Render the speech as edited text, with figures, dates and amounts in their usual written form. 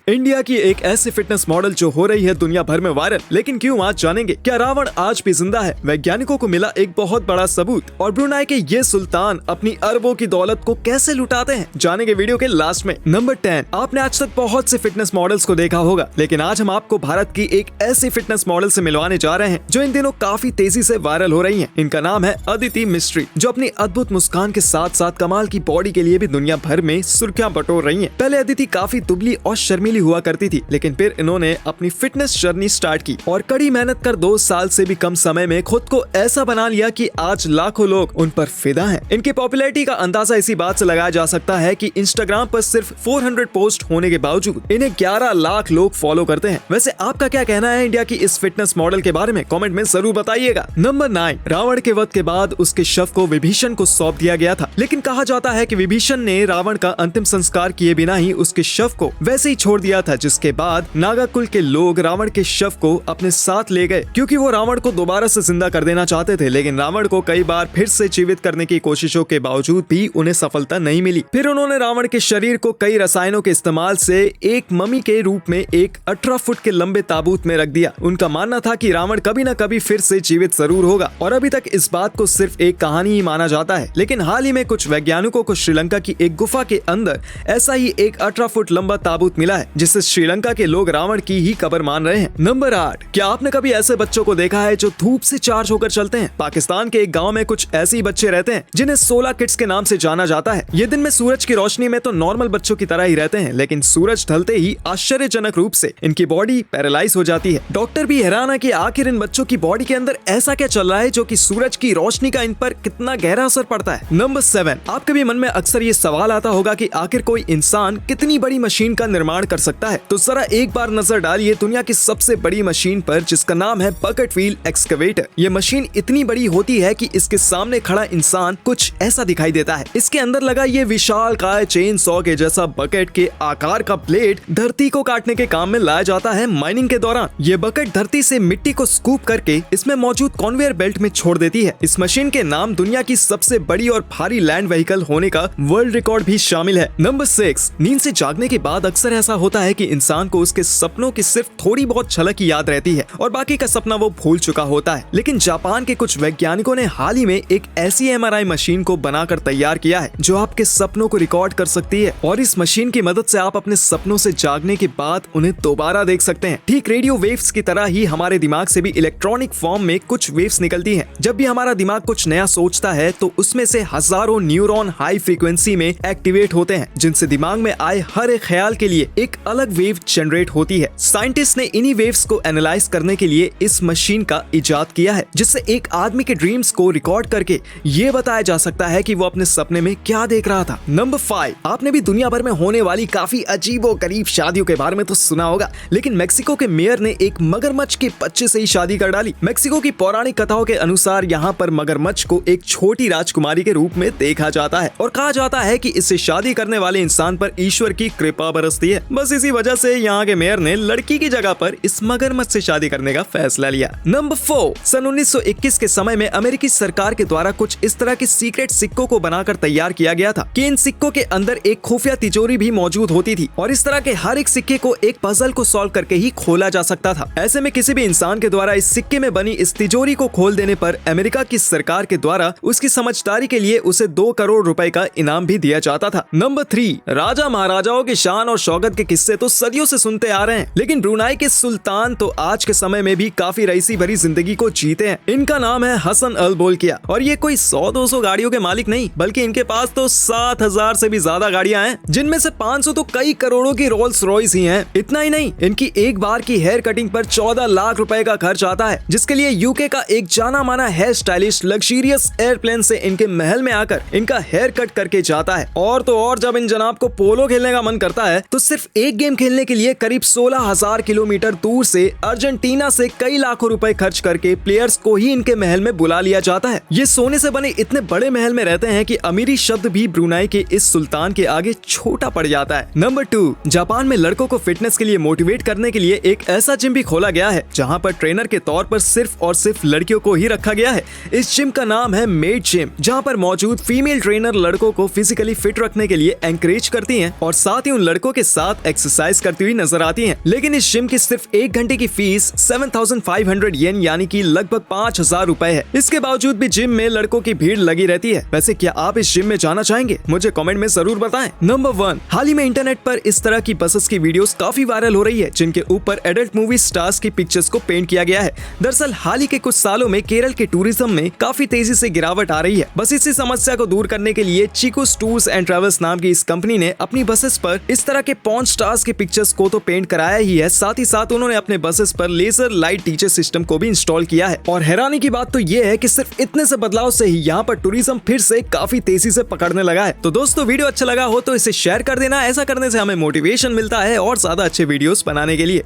India की एक ऐसी फिटनेस मॉडल जो हो रही है दुनिया भर में वायरल। लेकिन क्यों, आज जानेंगे। क्या रावण आज भी जिंदा है? वैज्ञानिकों को मिला एक बहुत बड़ा सबूत। और ब्रुनाई के ये सुल्तान अपनी अरबों की दौलत को कैसे लुटाते हैं, जानेंगे वीडियो के लास्ट में। नंबर 10। आपने आज तक बहुत से फिटनेस मॉडल्स को देखा होगा, लेकिन आज हम आपको भारत की एक ऐसी फिटनेस मॉडल से मिलवाने जा रहे हैं जो इन दिनों काफी तेजी से वायरल हो रही है। इनका नाम है अदिति मिस्ट्री, जो अपनी अद्भुत मुस्कान के साथ साथ कमाल की बॉडी के लिए भी दुनिया भर में सुर्खियां बटोर रही है। पहले अदिति काफी दुबली और शर्मीली हुआ करती थी, लेकिन फिर इन्होंने अपनी फिटनेस जर्नी स्टार्ट की और कड़ी मेहनत कर 2 साल से भी कम समय में खुद को ऐसा बना लिया कि आज लाखों लोग उन पर फिदा हैं। इनकी पॉपुलैरिटी का अंदाजा इसी बात से लगाया जा सकता है कि इंस्टाग्राम पर सिर्फ 400 पोस्ट होने के बावजूद इन्हें 11 लाख लोग फॉलो करते हैं। वैसे आपका क्या कहना है इंडिया की इस फिटनेस मॉडल के बारे में? कमेंट में जरूर बताइएगा। नंबर 9। रावण के वध के बाद उसके शव को विभीषण को सौंप दिया गया था, लेकिन कहा जाता है कि विभीषण ने रावण का अंतिम संस्कार किए बिना ही उसके शव को वैसे ही छोड़ दिया था, जिसके बाद नागाकुल के लोग रावण के शव को अपने साथ ले गए, क्योंकि वो रावण को दोबारा से जिंदा कर देना चाहते थे। लेकिन रावण को कई बार फिर से जीवित करने की कोशिशों के बावजूद भी उन्हें सफलता नहीं मिली। फिर उन्होंने रावण के शरीर को कई रसायनों के इस्तेमाल से एक मम्मी के रूप में एक 18 फुट के लंबे ताबूत में रख दिया। उनका मानना था कि रावण कभी न कभी फिर से जीवित जरूर होगा, और अभी तक इस बात को सिर्फ एक कहानी ही माना जाता है। लेकिन हाल ही में कुछ वैज्ञानिकों को श्रीलंका की एक गुफा के अंदर ऐसा ही एक 18 फुट लंबा ताबूत मिला है, जिससे श्रीलंका के लोग रावण की ही कब्र मान रहे हैं। नंबर 8। क्या आपने कभी ऐसे बच्चों को देखा है जो धूप से चार्ज होकर चलते हैं? पाकिस्तान के एक गांव में कुछ ऐसे ही बच्चे रहते हैं जिन्हें 16 किड्स के नाम से जाना जाता है। ये दिन में सूरज की रोशनी में तो नॉर्मल बच्चों की तरह ही रहते हैं, लेकिन सूरज ढलते ही आश्चर्यजनक रूप से इनकी बॉडी पैरालाइज हो जाती है। डॉक्टर भी हैरान है कि आखिर इन बच्चों की बॉडी के अंदर ऐसा क्या चल रहा है जो कि सूरज की रोशनी का इन पर कितना गहरा असर पड़ता है। नंबर 7। आपके भी मन में अक्सर ये सवाल आता होगा कि आखिर कोई इंसान कितनी बड़ी मशीन का निर्माण कर सकता है। तो जरा एक बार नजर डालिए दुनिया की सबसे बड़ी मशीन पर, जिसका नाम है बकेट व्हील एक्सकवेटर। ये मशीन इतनी बड़ी होती है कि इसके सामने खड़ा इंसान कुछ ऐसा दिखाई देता है। इसके अंदर लगा ये विशालकाय चेन सॉ के जैसा बकेट के आकार का ब्लेड धरती को काटने के काम में लाया जाता है माइनिंग के दौरान। ये बकेट धरती से मिट्टी को स्कूप करके इसमें मौजूद कन्वेयर बेल्ट में छोड़ देती है। इस मशीन के नाम दुनिया की सबसे बड़ी और भारी लैंड व्हीकल होने का वर्ल्ड रिकॉर्ड भी शामिल है। नंबर 6। नींद से जागने के बाद अक्सर ऐसा होता है कि इंसान को उसके सपनों की सिर्फ थोड़ी बहुत झलक ही याद रहती है और बाकी का सपना वो भूल चुका होता है। लेकिन जापान के कुछ वैज्ञानिकों ने हाल ही में एक ऐसी MRI मशीन को बनाकर तैयार किया है जो आपके सपनों को रिकॉर्ड कर सकती है, और इस मशीन की मदद से आप अपने सपनों से जागने के बाद उन्हें दोबारा देख सकते हैं। ठीक रेडियो वेव्स की तरह ही हमारे दिमाग से भी इलेक्ट्रॉनिक फॉर्म में कुछ वेव्स निकलती हैं। जब भी हमारा दिमाग कुछ नया सोचता है तो उसमें से हजारों न्यूरॉन हाई फ्रीक्वेंसी में एक्टिवेट होते हैं, जिनसे दिमाग में आए हर एक ख्याल के लिए एक अलग वेव जनरेट होती है। साइंटिस्ट ने इन्हीं वेव्स को एनालाइज करने के लिए इस मशीन का इजाद किया है, जिससे एक आदमी के ड्रीम्स को रिकॉर्ड करके ये बताया जा सकता है कि वो अपने सपने में क्या देख रहा था। नंबर 5। आपने भी दुनिया भर में होने वाली काफी अजीबोगरीब शादियों के बारे में तो सुना होगा, लेकिन मेक्सिको के मेयर ने एक मगरमच्छ के बच्चे से ही शादी कर डाली। मेक्सिको की पौराणिक कथाओं के अनुसार यहाँ पर मगरमच्छ को एक छोटी राजकुमारी के रूप में देखा जाता है और कहा जाता है कि इससे शादी करने वाले इंसान पर ईश्वर की कृपा बरसती है। बस इसी वजह से यहाँ के मेयर ने लड़की की जगह पर इस मगरमच्छ से शादी करने का फैसला लिया। नंबर 4। सन 1921 के समय में अमेरिकी सरकार के द्वारा कुछ इस तरह के सीक्रेट सिक्कों को बनाकर तैयार किया गया था कि इन सिक्कों के अंदर एक खुफिया तिजोरी भी मौजूद होती थी, और इस तरह के हर एक सिक्के को एक पजल को सॉल्व करके ही खोला जा सकता था। ऐसे में किसी भी इंसान के द्वारा इस सिक्के में बनी इस तिजोरी को खोल देने पर अमेरिका की सरकार के द्वारा उसकी समझदारी के लिए उसे 2 करोड़ रुपए का इनाम भी दिया जाता था। नंबर 3। राजा महाराजाओं की शान और शौकत के किस्से तो सदियों से सुनते आ रहे हैं, लेकिन ब्रुनाई के सुल्तान तो आज के समय में भी काफी रईसी भरी जिंदगी को जीते हैं। इनका नाम है हसन अल बोलकिया, और ये कोई 100-200 गाड़ियों के मालिक नहीं, बल्कि इनके पास तो 7,000 से भी ज्यादा गाड़ियां हैं, जिनमें से 500 तो कई करोड़ों की रोल्स रॉयस ही हैं। इतना ही नहीं, इनकी एक बार की हेयर कटिंग पर 14 लाख रुपए का खर्च आता है, जिसके लिए यूके का एक जाना माना हेयर स्टाइलिस्ट लग्जरियस एयरप्लेन से इनके महल में आकर इनका हेयर कट करके जाता है। और तो और जब इन जनाब को पोलो खेलने का मन करता है तो सिर्फ एक गेम खेलने के लिए करीब 16,000 किलोमीटर दूर से अर्जेंटीना से कई लाखों रुपए खर्च करके प्लेयर्स को ही इनके महल में बुला लिया जाता है। ये सोने से बने इतने बड़े महल में रहते हैं कि अमीरी शब्द भी ब्रुनाई के इस सुल्तान के आगे छोटा पड़ जाता है। नंबर 2। जापान में लड़कों को फिटनेस के लिए मोटिवेट करने के लिए एक ऐसा जिम भी खोला गया है जहाँ पर ट्रेनर के तौर पर सिर्फ और सिर्फ लड़कियों को ही रखा गया है। इस जिम का नाम है मेड जिम, जहाँ पर मौजूद फीमेल ट्रेनर लड़कों को फिजिकली फिट रखने के लिए एनकरेज करती हैं और साथ ही उन लड़कों के साथ एक्सरसाइज करती हुई नजर आती हैं। लेकिन इस जिम की सिर्फ 1 घंटे की फीस 7,500 येन यानी कि लगभग 5,000 रुपए है। इसके बावजूद भी जिम में लड़कों की भीड़ लगी रहती है। वैसे क्या आप इस जिम में जाना चाहेंगे? मुझे कमेंट में जरूर बताएं। नंबर 1, हाल ही में इंटरनेट पर इस तरह की बसेस की वीडियोस काफी वायरल हो रही है, जिनके ऊपर एडल्ट मूवी स्टार्स की पिक्चर्स को पेंट किया गया है। दरअसल हाल ही के कुछ सालों में केरल के टूरिज्म में काफी तेजी से गिरावट आ रही है। बस इसी समस्या को दूर करने के लिए चिकोस टूर्स एंड ट्रेवल्स नाम की इस कंपनी ने अपनी बसेस पर इस तरह के पॉर्न स्टार्स की पिक्चर्स को तो पेंट कराया ही है, साथ ही साथ उन्होंने अपने बसेस पर लेजर लाइट टीचर सिस्टम को भी इंस्टॉल किया है। और हैरानी की बात तो ये है कि सिर्फ इतने से बदलाव से ही यहाँ पर टूरिज्म फिर से काफी तेजी से पकड़ने लगा है। तो दोस्तों, वीडियो अच्छा लगा हो तो इसे शेयर कर देना। ऐसा करने से हमें मोटिवेशन मिलता है और ज्यादा अच्छे वीडियोस बनाने के लिए।